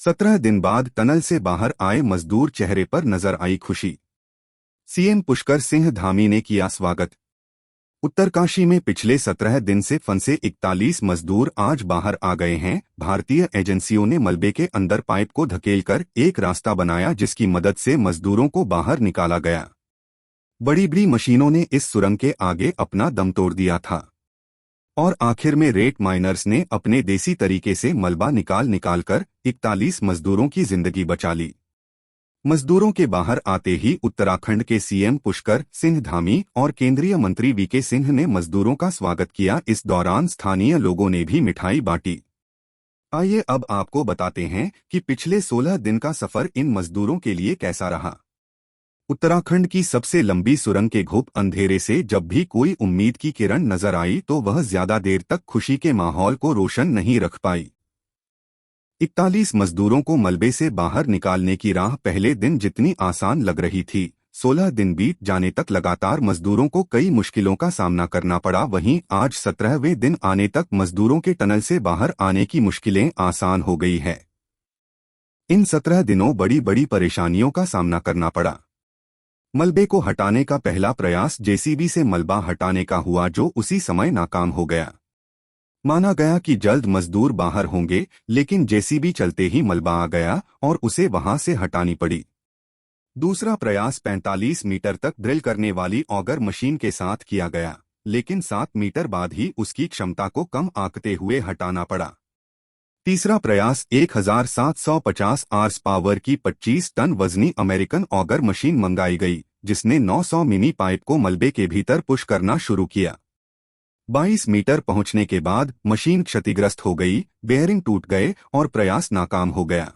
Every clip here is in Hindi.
17 दिन बाद टनल से बाहर आए मजदूर, चेहरे पर नजर आई खुशी। सीएम पुष्कर सिंह धामी ने किया स्वागत। उत्तरकाशी में पिछले 17 दिन से फंसे 41 मजदूर आज बाहर आ गए हैं। भारतीय एजेंसियों ने मलबे के अंदर पाइप को धकेलकर एक रास्ता बनाया, जिसकी मदद से मजदूरों को बाहर निकाला गया। बड़ी बड़ी मशीनों ने इस सुरंग के आगे अपना दम तोड़ दिया था और आखिर में रेत माइनर्स ने अपने देसी तरीके से मलबा निकाल कर 41 मजदूरों की जिंदगी बचा ली। मजदूरों के बाहर आते ही उत्तराखंड के सीएम पुष्कर सिंह धामी और केंद्रीय मंत्री वीके सिंह ने मजदूरों का स्वागत किया। इस दौरान स्थानीय लोगों ने भी मिठाई बांटी। आइए अब आपको बताते हैं कि पिछले 16 दिन का सफर इन मजदूरों के लिए कैसा रहा। उत्तराखंड की सबसे लंबी सुरंग के घुप अंधेरे से जब भी कोई उम्मीद की किरण नजर आई तो वह ज्यादा देर तक खुशी के माहौल को रोशन नहीं रख पाई। 41 मजदूरों को मलबे से बाहर निकालने की राह पहले दिन जितनी आसान लग रही थी, 16 दिन बीत जाने तक लगातार मजदूरों को कई मुश्किलों का सामना करना पड़ा। वहीं आज 17वें दिन आने तक मजदूरों के टनल से बाहर आने की मुश्किलें आसान हो गई है। इन 17 दिनों बड़ी बड़ी परेशानियों का सामना करना पड़ा। मलबे को हटाने का पहला प्रयास जेसीबी से मलबा हटाने का हुआ, जो उसी समय नाकाम हो गया। माना गया कि जल्द मजदूर बाहर होंगे, लेकिन जेसीबी चलते ही मलबा आ गया और उसे वहां से हटानी पड़ी। दूसरा प्रयास 45 मीटर तक ड्रिल करने वाली ऑगर मशीन के साथ किया गया, लेकिन 7 मीटर बाद ही उसकी क्षमता को कम आंकते हुए हटाना पड़ा। तीसरा प्रयास 1750 आर्स पावर की 25 टन वजनी अमेरिकन ऑगर मशीन मंगाई गई, जिसने 900 मिमी पाइप को मलबे के भीतर पुश करना शुरू किया। 22 मीटर पहुंचने के बाद मशीन क्षतिग्रस्त हो गई, बेयरिंग टूट गए और प्रयास नाकाम हो गया।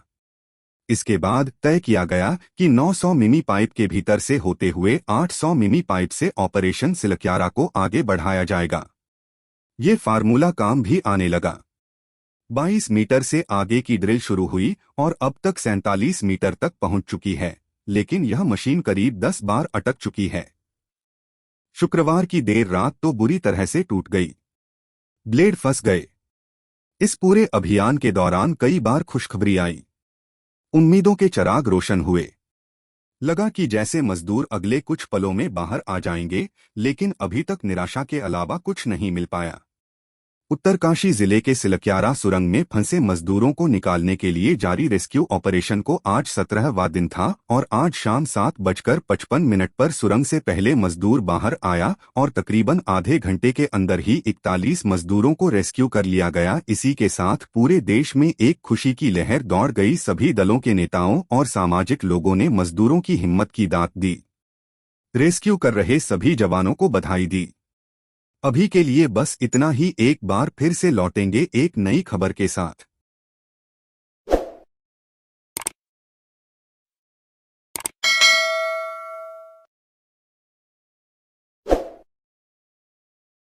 इसके बाद तय किया गया कि 900 मिमी पाइप के भीतर से होते हुए 800 मिमी पाइप से ऑपरेशन सिलक्यारा को आगे बढ़ाया जाएगा। ये फार्मूला काम भी आने लगा। 22 मीटर से आगे की ड्रिल शुरू हुई और अब तक 47 मीटर तक पहुंच चुकी है, लेकिन यह मशीन करीब 10 बार अटक चुकी है। शुक्रवार की देर रात तो बुरी तरह से टूट गई, ब्लेड फंस गए। इस पूरे अभियान के दौरान कई बार खुशखबरी आई, उम्मीदों के चिराग रोशन हुए। लगा कि जैसे मजदूर अगले कुछ पलों में बाहर आ जाएंगे, लेकिन अभी तक निराशा के अलावा कुछ नहीं मिल पाया। उत्तरकाशी जिले के सिलक्यारा सुरंग में फंसे मजदूरों को निकालने के लिए जारी रेस्क्यू ऑपरेशन को आज 17वां दिन था और आज शाम 7:55 पर सुरंग से पहले मजदूर बाहर आया और तकरीबन आधे घंटे के अंदर ही 41 मजदूरों को रेस्क्यू कर लिया गया। इसी के साथ पूरे देश में एक खुशी की लहर दौड़ गई। सभी दलों के नेताओं और सामाजिक लोगों ने मजदूरों की हिम्मत की दात दी। रेस्क्यू कर रहे सभी जवानों को बधाई दी। अभी के लिए बस इतना ही। एक बार फिर से लौटेंगे एक नई खबर के साथ।